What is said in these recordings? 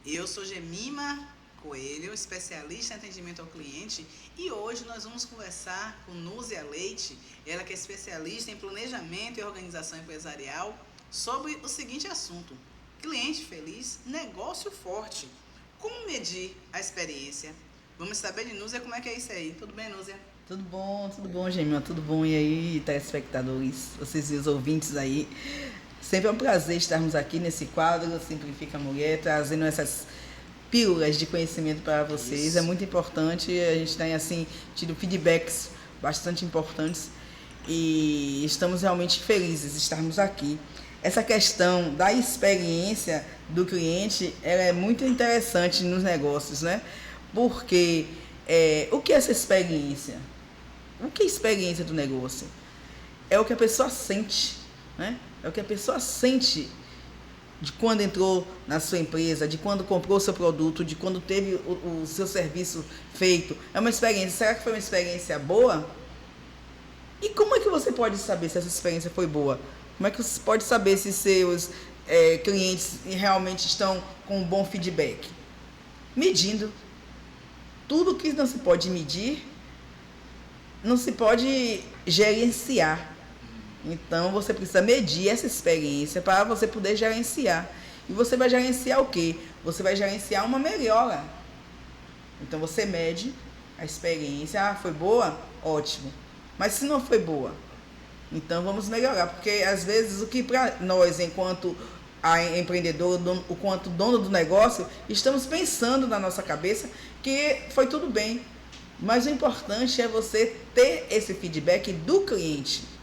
Eu sou Gemima Coelho, especialista em atendimento ao cliente, e hoje nós vamos conversar com Núzia Leite, ela que é especialista em planejamento e organização empresarial, sobre o seguinte assunto: cliente feliz, negócio forte. Como medir a experiência? Vamos saber de Núzia como é que é isso aí. Tudo bem, Núzia? Tudo bom, Gemima, tudo bom? E aí, telespectadores, vocês e os ouvintes aí. Sempre é um prazer estarmos aqui nesse quadro Simplifica a Mulher, trazendo essas pílulas de conhecimento para vocês. Isso. É muito importante, a gente tem assim tido feedbacks bastante importantes e estamos realmente felizes de estarmos aqui. Essa questão da experiência do cliente, ela é muito interessante nos negócios, né? Porque o que é essa experiência? O que é a experiência do negócio? É o que a pessoa sente, né? É o que a pessoa sente de quando entrou na sua empresa, de quando comprou o seu produto, de quando teve o seu serviço feito. É uma experiência. Será que foi uma experiência boa? E como é que você pode saber se essa experiência foi boa? Como é que você pode saber se seus clientes realmente estão com um bom feedback? Medindo. Tudo que não se pode medir, não se pode gerenciar. Então, você precisa medir essa experiência para você poder gerenciar. E você vai gerenciar o quê? Você vai gerenciar uma melhora. Então, você mede a experiência. Ah, foi boa? Ótimo. Mas se não foi boa, então vamos melhorar. Porque, às vezes, o que para nós, enquanto empreendedor, enquanto dono do negócio, estamos pensando na nossa cabeça que foi tudo bem. Mas o importante é você ter esse feedback do cliente.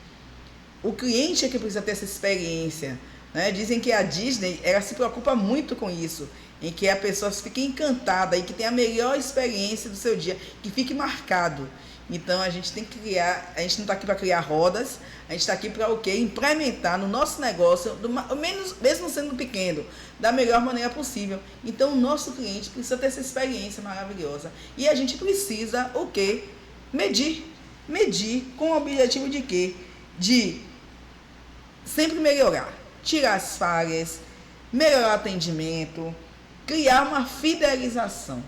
O cliente é que precisa ter essa experiência, né? Dizem que a Disney, ela se preocupa muito com isso, em que a pessoa fique encantada e que tenha a melhor experiência do seu dia, que fique marcado. Então a gente tem que criar, a gente não está aqui para criar rodas, a gente está aqui para o quê? Implementar no nosso negócio, mesmo sendo pequeno, da melhor maneira possível. Então o nosso cliente precisa ter essa experiência maravilhosa. E a gente precisa o quê? Medir. Medir com o objetivo de quê? De sempre melhorar, tirar as falhas, melhorar o atendimento, criar uma fidelização.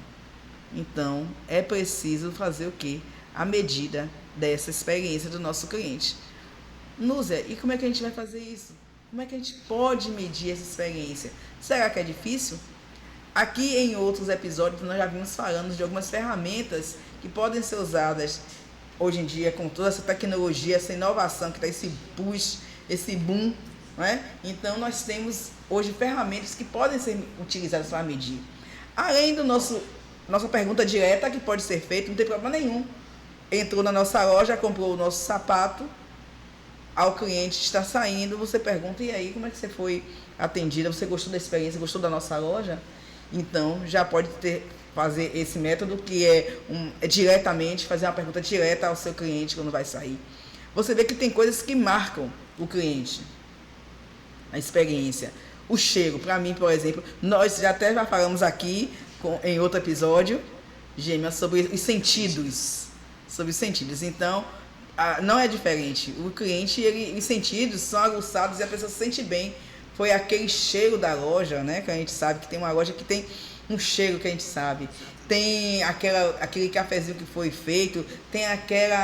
Então, é preciso fazer o quê? A medida dessa experiência do nosso cliente. Núzia, e como é que a gente vai fazer isso? Como é que a gente pode medir essa experiência? Será que é difícil? Aqui em outros episódios nós já vimos falando de algumas ferramentas que podem ser usadas hoje em dia com toda essa tecnologia, essa inovação que está esse push, esse boom, né? Então nós temos hoje ferramentas que podem ser utilizadas para medir. Além do nossa pergunta direta que pode ser feita, não tem problema nenhum. Entrou na nossa loja, comprou o nosso sapato, ao cliente está saindo, você pergunta: e aí, como é que você foi atendida? Você gostou da experiência, gostou da nossa loja? Então já pode fazer esse método que é diretamente, fazer uma pergunta direta ao seu cliente quando vai sair. Você vê que tem coisas que marcam o cliente, a experiência. O cheiro, para mim, por exemplo, nós já falamos aqui em outro episódio, Gêmea, sobre os sentidos. Sobre os sentidos. Então, não é diferente. O cliente, os sentidos são aguçados e a pessoa se sente bem. Foi aquele cheiro da loja, né? Que a gente sabe que tem uma loja que tem um cheiro que a gente sabe. Tem aquele cafezinho que foi feito, tem aquele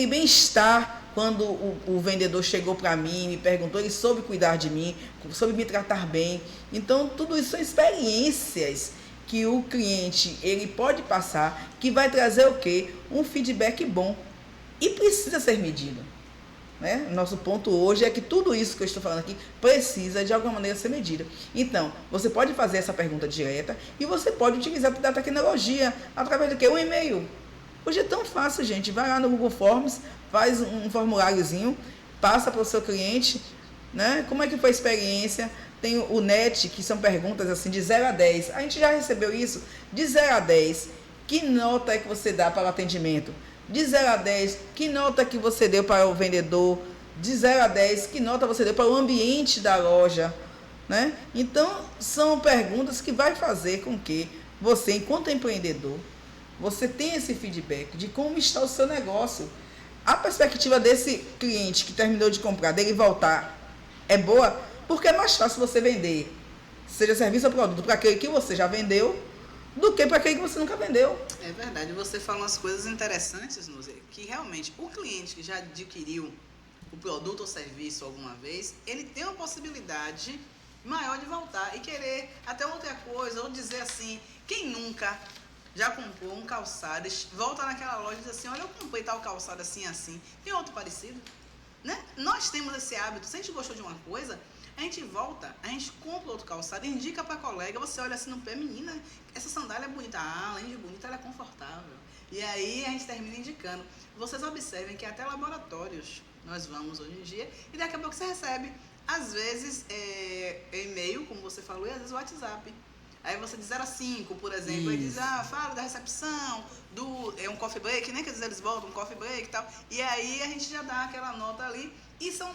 bem-estar quando o vendedor chegou para mim, me perguntou, ele soube cuidar de mim, soube me tratar bem. Então, tudo isso são experiências que o cliente ele pode passar, que vai trazer o quê? Um feedback bom. E precisa ser medido. Né? Nosso ponto hoje é que tudo isso que eu estou falando aqui precisa de alguma maneira ser medido. Então, você pode fazer essa pergunta direta e você pode utilizar da tecnologia através do quê? Um e-mail. Hoje é tão fácil, gente. Vai lá no Google Forms, faz um formuláriozinho, passa para o seu cliente, né? Como é que foi a experiência? Tem o NET, que são perguntas assim de 0 a 10. A gente já recebeu isso? De 0 a 10, que nota é que você dá para o atendimento? De 0 a 10, que nota que você deu para o vendedor? De 0 a 10, que nota você deu para o ambiente da loja? Né? Então, são perguntas que vai fazer com que você, enquanto empreendedor, você tenha esse feedback de como está o seu negócio. A perspectiva desse cliente que terminou de comprar, dele voltar, é boa, porque é mais fácil você vender seja serviço ou produto, para aquele que você já vendeu, do que para aquele que você nunca vendeu. É verdade, você fala umas coisas interessantes, Nuzia, que realmente o cliente que já adquiriu o produto ou serviço alguma vez, ele tem uma possibilidade maior de voltar e querer até outra coisa, ou dizer assim, quem nunca já comprou um calçado, volta naquela loja e diz assim, olha, eu comprei tal calçado assim, assim, tem outro parecido? Né? Nós temos esse hábito, se a gente gostou de uma coisa, a gente volta, a gente compra outro calçado, indica para colega, você olha assim no pé, menina, essa sandália é bonita, além de bonita, ela é confortável. E aí a gente termina indicando. Vocês observem que até laboratórios nós vamos hoje em dia, e daqui a pouco você recebe, às vezes, e-mail, como você falou, e às vezes WhatsApp. Aí você diz 0 a 5, por exemplo, e diz, fala da recepção, um coffee break, né? Quer dizer, eles voltam, um coffee break e tal. E aí a gente já dá aquela nota ali, e são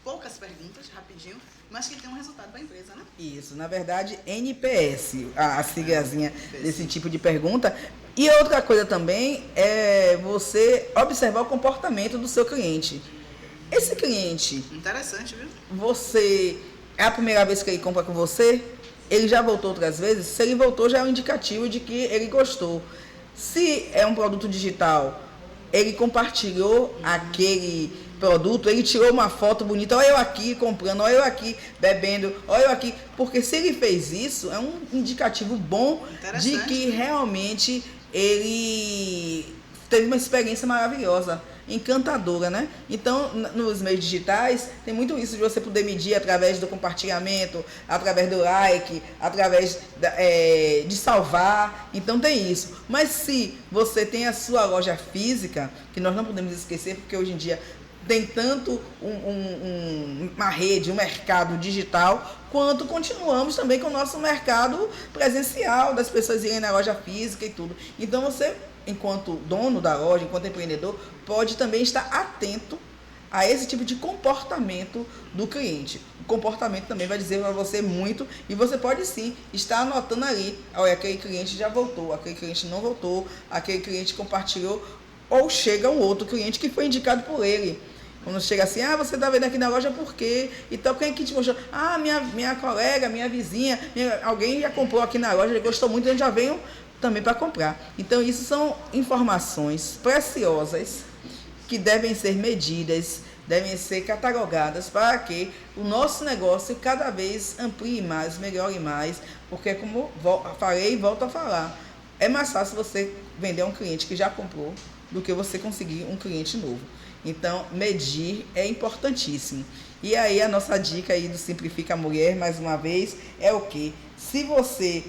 poucas perguntas, rapidinho, mas que tem um resultado para a empresa, né? Isso, na verdade, NPS, a siglazinha desse tipo de pergunta. E outra coisa também é você observar o comportamento do seu cliente. Esse cliente... Interessante, viu? Você... É a primeira vez que ele compra com você? Ele já voltou outras vezes? Se ele voltou, já é um indicativo de que ele gostou. Se é um produto digital, ele compartilhou aquele produto, ele tirou uma foto bonita, olha eu aqui comprando, olha eu aqui bebendo, olha eu aqui, porque se ele fez isso, é um indicativo bom de que realmente ele teve uma experiência maravilhosa, encantadora, né? Então, nos meios digitais, tem muito isso de você poder medir através do compartilhamento, através do like, através de salvar, então tem isso. Mas se você tem a sua loja física, que nós não podemos esquecer, porque hoje em dia tem tanto uma rede, um mercado digital, quanto continuamos também com o nosso mercado presencial, das pessoas irem na loja física e tudo. Então você, enquanto dono da loja, enquanto empreendedor, pode também estar atento a esse tipo de comportamento do cliente. O comportamento também vai dizer para você muito, e você pode sim estar anotando ali, olha, aquele cliente já voltou, aquele cliente não voltou, aquele cliente compartilhou, ou chega um outro cliente que foi indicado por ele. Quando chega assim, você está vendo aqui na loja por quê? Então, quem é que te mostrou? Minha colega, minha vizinha, alguém já comprou aqui na loja, ele gostou muito, eu já venho também para comprar. Então, isso são informações preciosas que devem ser medidas, devem ser catalogadas para que o nosso negócio cada vez amplie mais, melhore mais, porque, como falei e volto a falar, é mais fácil você vender a um cliente que já comprou do que você conseguir um cliente novo. Então, medir é importantíssimo. E aí, a nossa dica aí do Simplifica a Mulher, mais uma vez, é o quê? Se você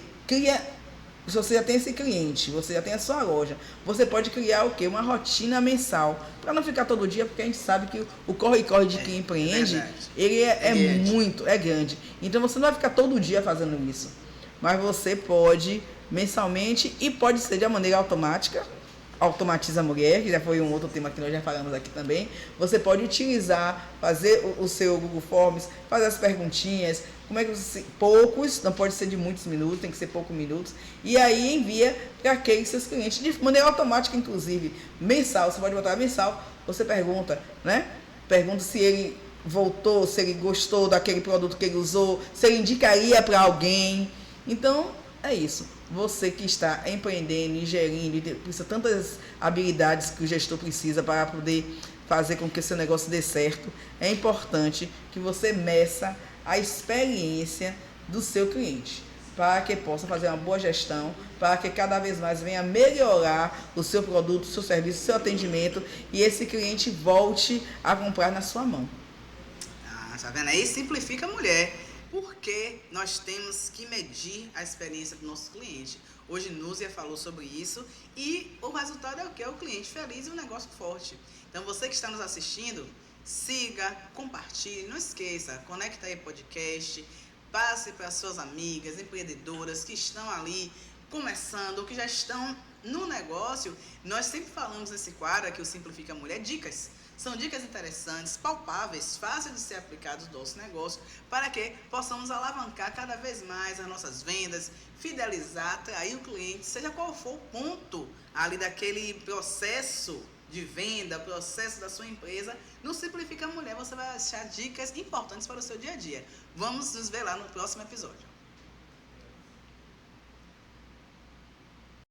já tem esse cliente, você já tem a sua loja, você pode criar o quê? Uma rotina mensal, para não ficar todo dia, porque a gente sabe que o corre-corre de quem empreende, ele é grande. Então, você não vai ficar todo dia fazendo isso, mas você pode mensalmente, e pode ser de uma maneira automática. Automatiza a Mulher, que já foi um outro tema que nós já falamos aqui também. Você pode utilizar, fazer o seu Google Forms, fazer as perguntinhas, como é que você, poucos, não pode ser de muitos minutos, tem que ser poucos minutos, e aí envia para aqueles seus clientes, de maneira automática, inclusive, mensal, você pode botar mensal, você pergunta, né? Pergunta se ele voltou, se ele gostou daquele produto que ele usou, se ele indicaria para alguém. Então, é isso. Você que está empreendendo, gerindo, e precisa tantas habilidades que o gestor precisa para poder fazer com que o seu negócio dê certo, é importante que você meça a experiência do seu cliente, para que possa fazer uma boa gestão, para que cada vez mais venha melhorar o seu produto, o seu serviço, o seu atendimento, e esse cliente volte a comprar na sua mão. Tá vendo aí? Simplifica a Mulher. Porque nós temos que medir a experiência do nosso cliente. Hoje Núzia falou sobre isso, e o resultado é o quê? É o cliente feliz e um negócio forte. Então você que está nos assistindo, siga, compartilhe, não esqueça, conecta aí o podcast, passe para as suas amigas, empreendedoras que estão ali começando, ou que já estão no negócio. Nós sempre falamos nesse quadro aqui, o Simplifica a Mulher, dicas. São dicas interessantes, palpáveis, fáceis de ser aplicados no nosso negócio, para que possamos alavancar cada vez mais as nossas vendas, fidelizar, atrair o cliente, seja qual for o ponto ali daquele processo de venda, processo da sua empresa. No Simplifica a Mulher você vai achar dicas importantes para o seu dia a dia. Vamos nos ver lá no próximo episódio.